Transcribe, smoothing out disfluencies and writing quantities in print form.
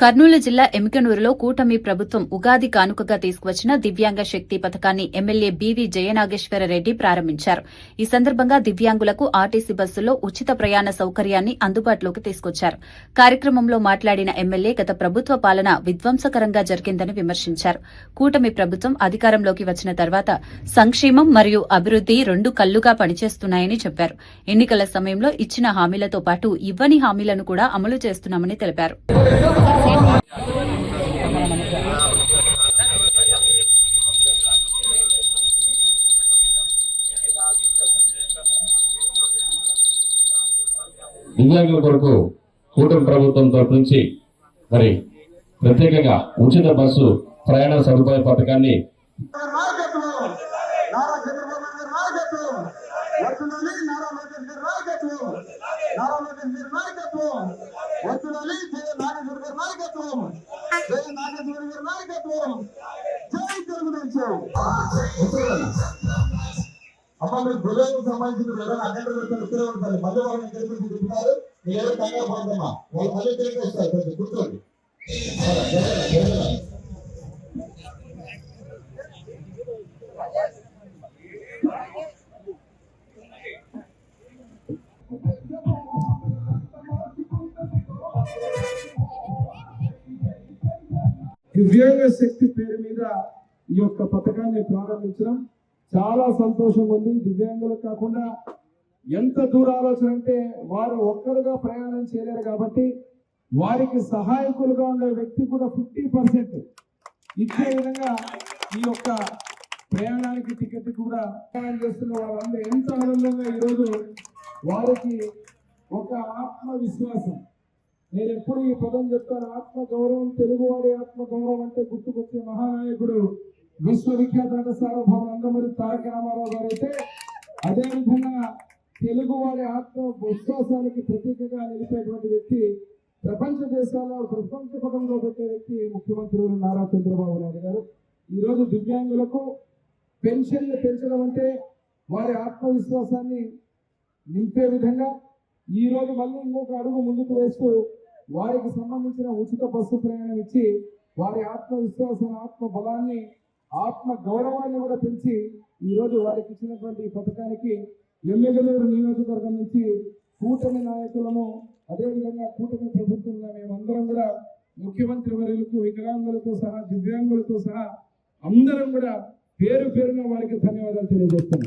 కర్నూలు జిల్లా ఎమ్మికనూరులో కూటమి ప్రభుత్వం ఉగాది కానుకగా తీసుకువచ్చిన దివ్యాంగ శక్తి పథకాన్ని ఎమ్మెల్యే బీవీ జయనాగేశ్వరరెడ్డి ప్రారంభించారు. ఈ సందర్భంగా దివ్యాంగులకు ఆర్టీసీ బస్సుల్లో ఉచిత ప్రయాణ సౌకర్యాన్ని అందుబాటులోకి తీసుకొచ్చారు. కార్యక్రమంలో మాట్లాడిన ఎమ్మెల్యే గత ప్రభుత్వ పాలన విధ్వంసకరంగా జరిగిందని విమర్శించారు. కూటమి ప్రభుత్వం అధికారంలోకి వచ్చిన తర్వాత సంక్షేమం మరియు అభివృద్ది రెండు కళ్లుగా పనిచేస్తున్నాయని చెప్పారు. ఎన్నికల సమయంలో ఇచ్చిన హామీలతో పాటు ఇవ్వని హామీలను కూడా అమలు చేస్తున్నామని తెలిపారు. దివ్యాంగుల కొరకు కూటమి ప్రభుత్వం తరఫు నుంచి మరి ప్రత్యేకంగా ఉచిత బస్సు ప్రయాణ సదుపాయ పథకాన్ని అమ్మ మీరు గురువులకు సంబంధించిన ఎవరైనా అక్కడ ఇక్కడే ఉంటారు మళ్ళీ వాళ్ళని తెలిపి చెప్తున్నారు మీరు ఎవరు కంగారు పడదమ్మా వాళ్ళు మళ్ళీ తెలిపి వస్తారు కొంచెం కూర్చోండి. దివ్యాంగ శక్తి పేరు మీద ఈ యొక్క పథకాన్ని ప్రారంభించడం చాలా సంతోషంగా ఉంది. దివ్యాంగులకు కాకుండా ఎంత దూర ఆలోచన అంటే వారు ఒక్కరుగా ప్రయాణం చేయలేరు కాబట్టి వారికి సహాయకులుగా ఉండే వ్యక్తి కూడా 50% ఇచ్చే విధంగా ఈ యొక్క ప్రయాణానికి టికెట్ కూడా ప్రయాణం చేస్తున్న వాళ్ళందరూ ఎంత ఆనందంగా ఈరోజు వారికి ఒక ఆత్మవిశ్వాసం. నేను ఎప్పుడు ఈ పదం చెప్తాను, ఆత్మగౌరవం. తెలుగువాడి ఆత్మగౌరవం అంటే గుర్తుకొచ్చే మహానాయకుడు విశ్వవిఖ్యాత నట సార్వభౌమ నందమూరి తారక రామారావు గారు అయితే, అదేవిధంగా తెలుగువాడి ఆత్మ విశ్వాసానికి ప్రతీకగా నిలిపేటువంటి వ్యక్తి, ప్రపంచ దేశాల్లో ప్రపంచ పటంలో పెట్టే వ్యక్తి ముఖ్యమంత్రి నారా చంద్రబాబు నాయుడు గారు. ఈరోజు దివ్యాంగులకు పెన్షన్లు పెంచడం అంటే వారి ఆత్మవిశ్వాసాన్ని నింపే విధంగా ఈరోజు మళ్ళీ ఇంకొక అడుగు ముందుకు వేస్తూ వారికి సంబంధించిన ఉచిత బస్సు ప్రయాణం ఇచ్చి వారి ఆత్మవిశ్వాసాన్ని, ఆత్మ బలాన్ని, ఆత్మ గౌరవాన్ని కూడా పెంచి ఈరోజు వారికి ఇచ్చినటువంటి పథకానికి ఎమ్మెల్యేలు నియోజకవర్గం నుంచి కూటమి నాయకులను, అదేవిధంగా కూటమి ప్రభుత్వంలో మేమందరం కూడా ముఖ్యమంత్రి వర్యులకు, వికలాంగులతో సహా, దివ్యాంగులతో సహా అందరం కూడా పేరు పేరున వారికి ధన్యవాదాలు తెలియజేస్తున్నాం.